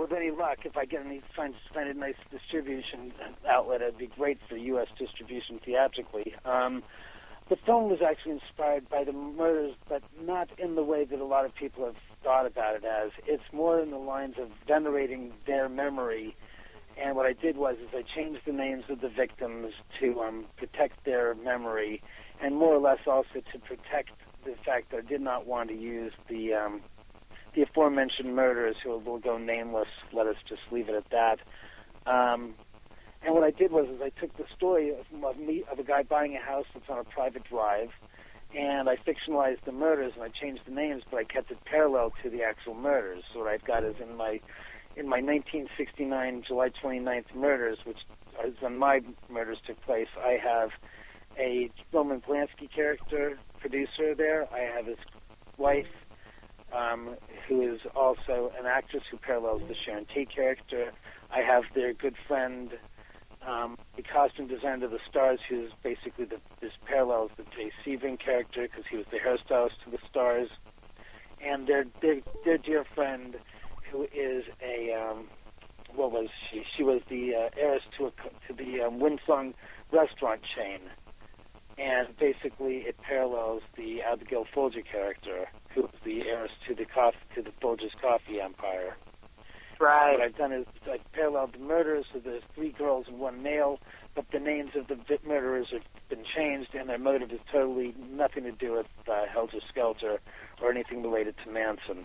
with any luck, if I get find a nice distribution outlet, it'd be great for U.S. distribution theatrically. The film was actually inspired by the murders, but not in the way that a lot of people have thought about it as. It's more in the lines of venerating their memory. And what I did was I changed the names of the victims to protect their memory, and more or less also to protect the fact that I did not want to use the aforementioned murderers who will go nameless. Let us just leave it at that. And what I did was I took the story of a guy buying a house that's on a private drive, and I fictionalized the murders, and I changed the names, but I kept it parallel to the actual murders. So what I've got is in my 1969 July 29th murders, which is when my murders took place, I have a Roman Polanski character, producer there. I have his wife, who is also an actress who parallels the Sharon Tate character. I have their good friend, the costume designer of the Stars, who's basically this parallels the Jay Sebring character because he was the hairstylist to the Stars, and their dear friend, who is a what was she? She was the heiress to the Winsong restaurant chain, and basically it parallels the Abigail Folger character, who was the heiress to the Folger's coffee empire. Right. What I've done is I've paralleled the murders, so there's 3 girls and 1 male, but the names of the murderers have been changed, and their motive is totally nothing to do with Helter Skelter or anything related to Manson.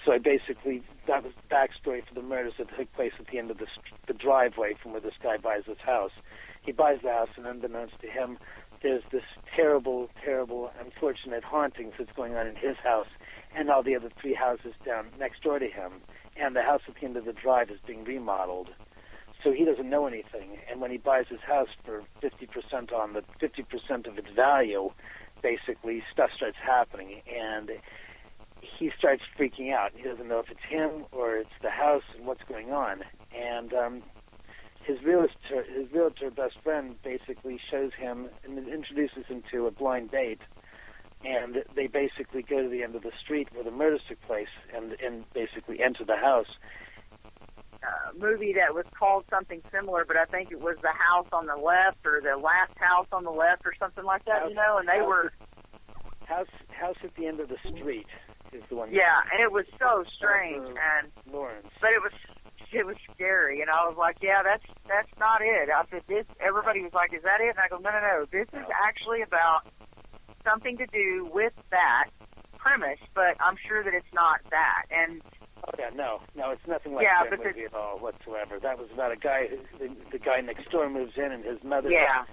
So I basically, that was the backstory for the murders that took place at the end of the driveway from where this guy buys his house. He buys the house, and unbeknownst to him, there's this terrible, terrible, unfortunate hauntings that's going on in his house and all the other 3 houses down next door to him. And the house at the end of the drive is being remodeled. So he doesn't know anything. And when he buys his house for 50% on the 50% of its value, basically stuff starts happening. And he starts freaking out. He doesn't know if it's him or it's the house and what's going on. And his realtor best friend basically shows him and introduces him to a blind date. And they basically go to the end of the street where the murders took place and basically enter the house. Movie that was called something similar, but I think it was The House on the Left or The Last House on the Left or something like that, and they were... House at the End of the Street is the one. Yeah, and it was so strange. And Lawrence. But it was scary, and I was like, yeah, that's not it. I said, everybody was like, is that it? And I go, no, this is actually about something to do with that premise, but I'm sure that it's not that. And no, it's nothing like that movie at all whatsoever. That was about a guy. The guy next door moves in, and his mother. Yeah.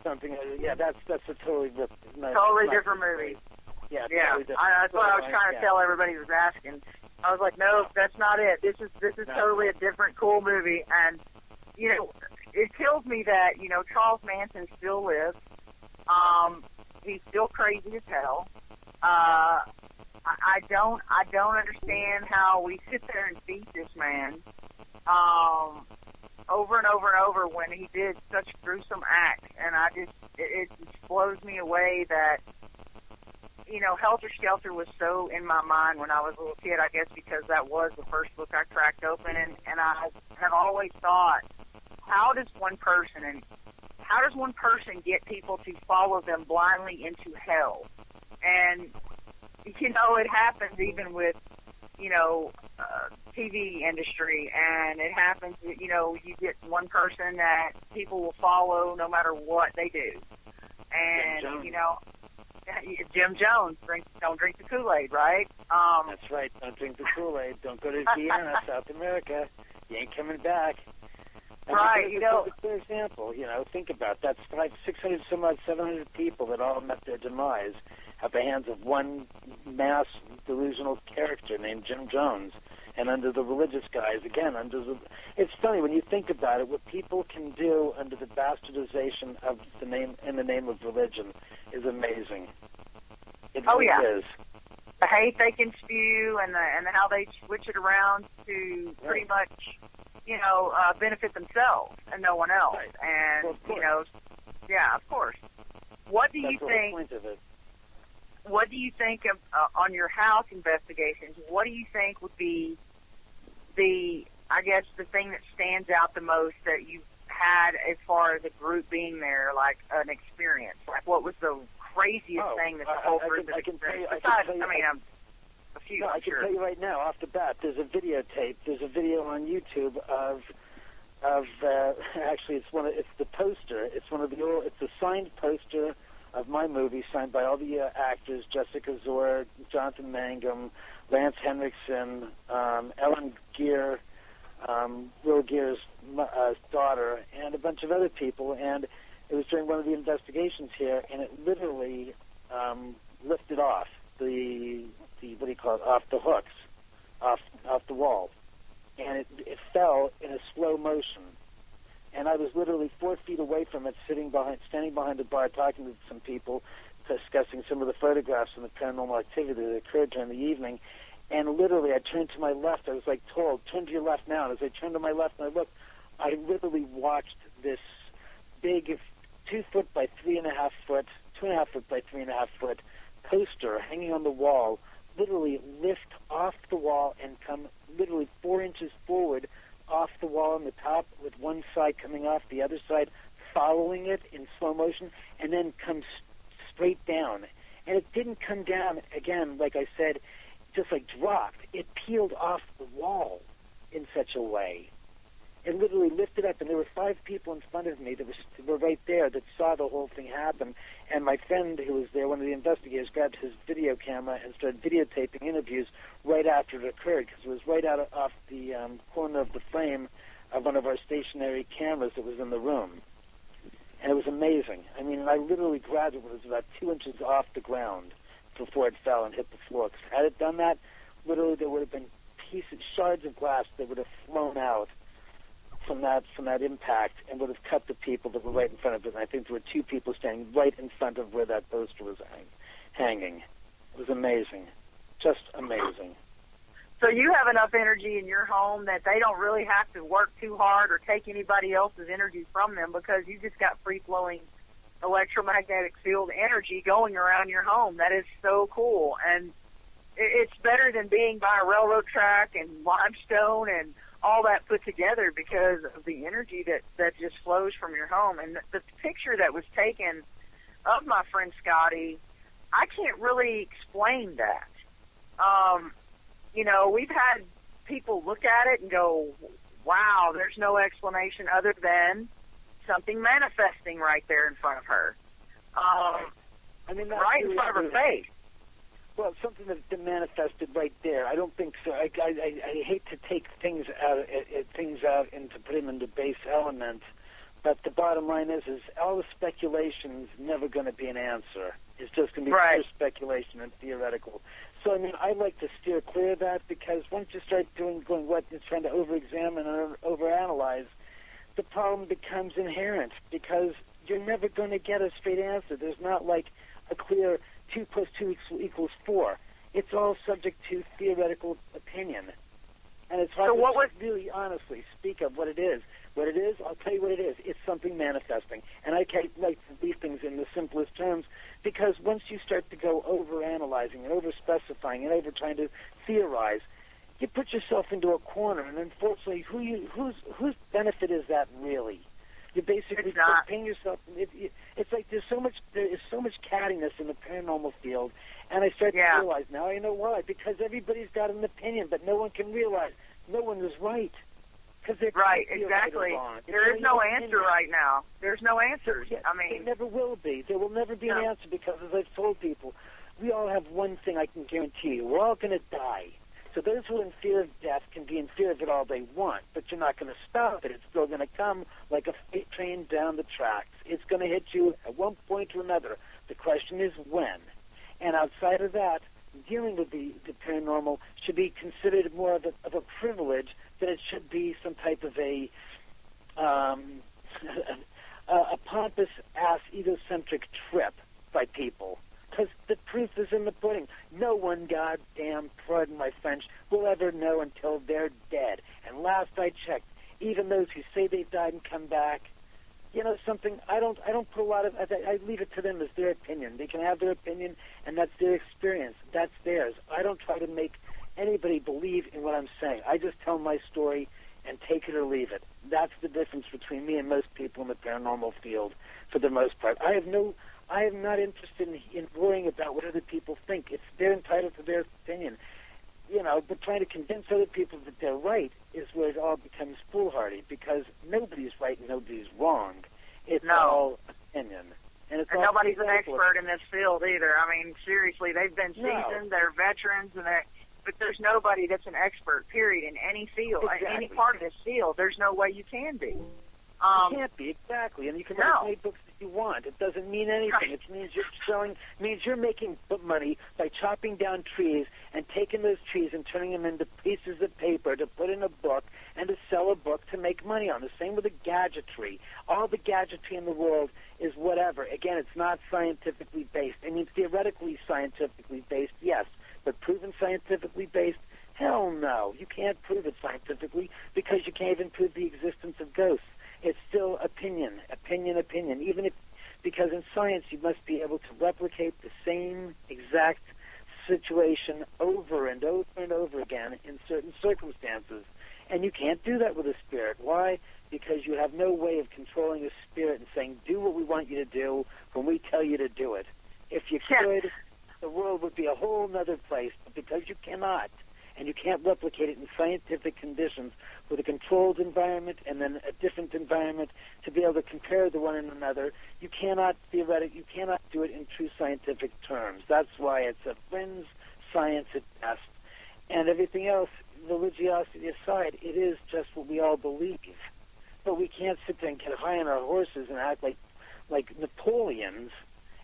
Something. Yeah, that's a totally different movie. Yeah. Yeah. Totally That's what I was trying to tell everybody who was asking. I was like, no, that's not it. This is totally a different, cool movie. And it kills me that Charles Manson still lives. He's still crazy as hell. I don't understand how we sit there and beat this man over and over and over when he did such gruesome acts, and it just blows me away that Helter Skelter was so in my mind when I was a little kid. I guess because that was the first book I cracked open, and I have always thought, how does one person get people to follow them blindly into hell? And, it happens even with, TV industry, and it happens, you get one person that people will follow no matter what they do. And, Jim Jones, don't drink the Kool-Aid, right? That's right, don't drink the Kool-Aid. Don't go to Guyana, South America. You ain't coming back. Right, a clear example, think about that. That's 600 some odd 700 people that all met their demise at the hands of one mass delusional character named Jim Jones, and under the religious guise, again, it's funny when you think about it, what people can do under the bastardization of the name, in the name of religion, is amazing. It really is. The hate they can spew and how they switch it around to pretty much benefit themselves and no one else. Right. And, well, of course. What do you think? That's the whole point of it. What do you think of, on your house investigations, what do you think would be the I guess, the thing that stands out the most that you've had as far as a group being there, like an experience? Like, what was the craziest thing that the whole group has experienced? Besides, a few. No, I can tell you right now, off the bat, there's a videotape. There's a video on YouTube of actually, it's the poster. It's a signed poster of my movie, signed by all the actors: Jessica Zor, Jonathan Mangum, Lance Henriksen, Ellen Gear, Will Gear's daughter, and a bunch of other people. And it was during one of the investigations here, and it literally lifted off the what do you call it, off the hooks, off the wall, and it fell in a slow motion. And I was literally 4 feet away from it, standing behind the bar, talking to some people, discussing some of the photographs and the paranormal activity that occurred during the evening. And literally, I turned to my left. I was like told, turn to your left now. And as I turned to my left and I looked, I literally watched this big 2 foot by 3.5 foot, 2.5 foot by 3.5 foot poster hanging on the wall, literally lift off the wall and come literally 4 inches forward off the wall on the top, with one side coming off, the other side following it in slow motion, and then comes straight down. And it didn't come down, again, like I said, just like dropped. It peeled off the wall in such a way. It literally lifted up, and there were 5 people in front of me that were right there that saw the whole thing happen. And my friend who was there, one of the investigators, grabbed his video camera and started videotaping interviews right after it occurred, because it was right off the corner of the frame of one of our stationary cameras that was in the room. And it was amazing. I mean, I literally grabbed it when it was about 2 inches off the ground before it fell and hit the floor. 'Cause had it done that, literally there would have been shards of glass that would have flown out from that impact and would have cut the people that were right in front of it. And I think there were 2 people standing right in front of where that poster was hanging. It was amazing. Just amazing. So you have enough energy in your home that they don't really have to work too hard or take anybody else's energy from them, because you just got free-flowing electromagnetic field energy going around your home. That is so cool. And it's better than being by a railroad track and limestone and all that put together, because of the energy that just flows from your home. And the picture that was taken of my friend Scotty, I can't really explain that. We've had people look at it and go, wow, there's no explanation other than something manifesting right there in front of her. Right in front of her face. Well, something that's been manifested right there. I don't think so. I hate to take things out and to put them into base element, but the bottom line is all the speculation is never going to be an answer. It's just going to be pure speculation and theoretical. So, I mean, I like to steer clear of that, because once you start trying to over-examine and over-analyze, the problem becomes inherent, because you're never going to get a straight answer. There's not like a clear 2 plus 2 equals 4. It's all subject to theoretical opinion. And it's hard to really honestly speak of what it is. What it is, I'll tell you what it is. It's something manifesting. And I like to leave things in the simplest terms, because once you start to go over-analyzing and over-specifying and over-trying to theorize, you put yourself into a corner. And unfortunately, whose benefit is that really? You basically paying yourself. It's like there is so much cattiness in the paranormal field, and I start to realize now I know why. Because everybody's got an opinion, but no one can realize no one is right. Right, exactly. There is no answer right now. There's no answers. There never will be. There will never be an answer, because, as I've told people, we all have one thing I can guarantee you: we're all going to die. So those who are in fear of death can be in fear of it all they want, but you're not going to stop it. It's still going to come like a freight train down the tracks. It's going to hit you at one point or another. The question is when. And outside of that, dealing with the paranormal should be considered more of a privilege than it should be some type of a pompous ass egocentric trip by people. Because the proof is in the pudding. No one, goddamn, pardon my French, will ever know until they're dead. And last I checked, even those who say they've died and come back, you know something, I don't put a lot of, I leave it to them as their opinion. They can have their opinion, and that's their experience. That's theirs. I don't try to make anybody believe in what I'm saying. I just tell my story and take it or leave it. That's the difference between me and most people in the paranormal field, for the most part. I am not interested in worrying about what other people think. They're entitled to their opinion. But trying to convince other people that they're right is where it all becomes foolhardy, because nobody's right and nobody's wrong. It's all opinion. And nobody's an expert in this field either. I mean, seriously, they've been seasoned, they're veterans, but there's nobody that's an expert, period, in any field, any part of this field. There's no way you can be. You can't be, exactly, and you can write as many books as you want. It doesn't mean anything. It means you're making money by chopping down trees and taking those trees and turning them into pieces of paper to put in a book and to sell a book to make money on. The same with the gadgetry. All the gadgetry in the world is whatever. Again, it's not scientifically based. I mean, theoretically scientifically based, yes, but proven scientifically based, hell no. You can't prove it scientifically because you can't even prove the existence of ghosts. It's still opinion. Because in science you must be able to replicate the same exact situation over and over and over again in certain circumstances. And you can't do that with a spirit. Why? Because you have no way of controlling a spirit and saying, do what we want you to do when we tell you to do it. If you could, the world would be a whole other place. But because you cannot, and you can't replicate it in scientific conditions with a controlled environment and then a different environment to be able to compare the one and another, you cannot do it in true scientific terms. That's why it's a fringe science at best. And everything else, religiosity aside, it is just what we all believe. But we can't sit there and get high on our horses and act like Napoleons.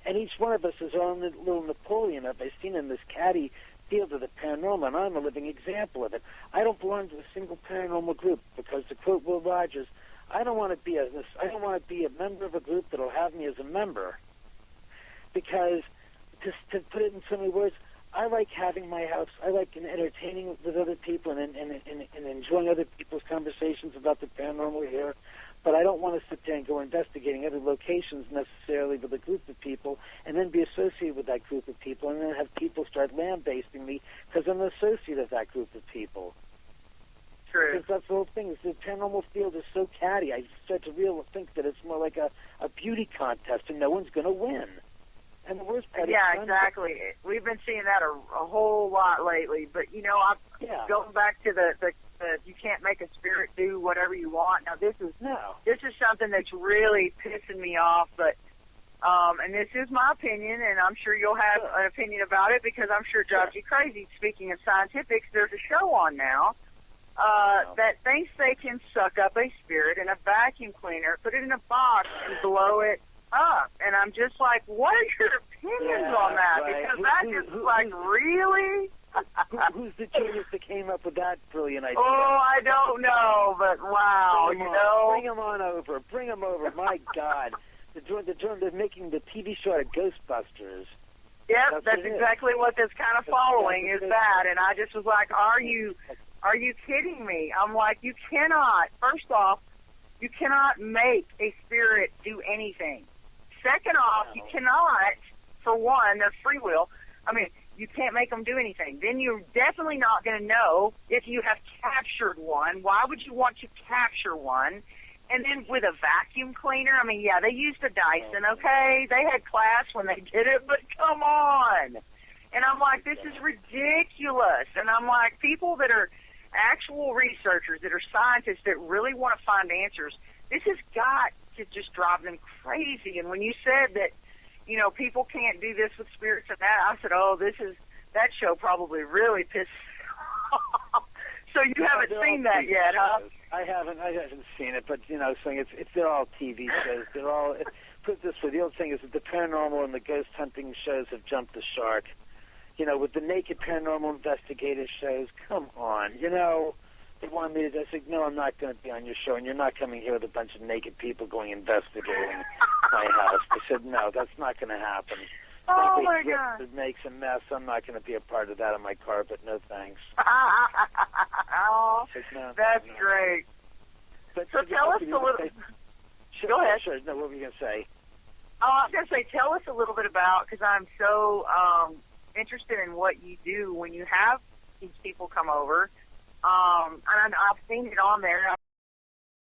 And each one of us is our own little Napoleon, as I've seen in this catty field of the paranormal, and I'm a living example of it. I don't belong to a single paranormal group because, to quote Will Rogers, I don't want to be a member of a group that'll have me as a member. Because, to put it in so many words, I like having my house. I like entertaining with other people and enjoying other people's conversations about the paranormal here. But I don't want to sit there and go investigating other locations necessarily with a group of people and then be associated with that group of people and then have people start lambasting me because I'm an associate of that group of people. True. Because that's the whole thing. The paranormal field is so catty. I start to think that it's more like a beauty contest and no one's going to win. And the worst part is... Yeah, exactly. We've been seeing that a whole lot lately. But, going back to the you can't make a spirit do whatever you want. Now, this is something that's really pissing me off, but and this is my opinion, and I'm sure you'll have an opinion about it because I'm sure it drives you crazy. Speaking of scientifics, there's a show on now that thinks they can suck up a spirit in a vacuum cleaner, put it in a box, and blow it up. And I'm just like, what are your opinions on that? Right. Because that is like, really? Who's the genius that came up with that brilliant idea? Oh, I don't know, but wow, Bring them on over. Bring them over. My God. They're making the TV show out of Ghostbusters. Yep, that's exactly what that's kind of following is that. And I just was like, are you kidding me? I'm like, you cannot, first off, you cannot make a spirit do anything. Second off, you cannot, for one, their free will, you can't make them do anything. Then you're definitely not going to know if you have captured one. Why would you want to capture one? And then with a vacuum cleaner, they used a Dyson, okay? They had class when they did it, but come on. And I'm like, this is ridiculous. And I'm like, people that are actual researchers, that are scientists, that really want to find answers, this has got to just drive them crazy. And when you said that, people can't do this with spirits and that, I said, that show probably really pissed off. So you haven't seen that yet, huh? I haven't seen it, but, they're all TV shows. They're all, put it this way, the old thing is that the paranormal and the ghost hunting shows have jumped the shark. With the naked paranormal investigative shows, come on, they want me to, I said, no, I'm not going to be on your show, and you're not coming here with a bunch of naked people going investigating my house. I said, no, that's not going to happen. Oh, my God. It makes a mess. I'm not going to be a part of that on my carpet. No thanks. Oh, that's great. But so tell us a little... Go ahead. Sure. No, what were you going to say? Oh, I was going to say, tell us a little bit about, because I'm so interested in what you do when you have these people come over. And I've seen it on there.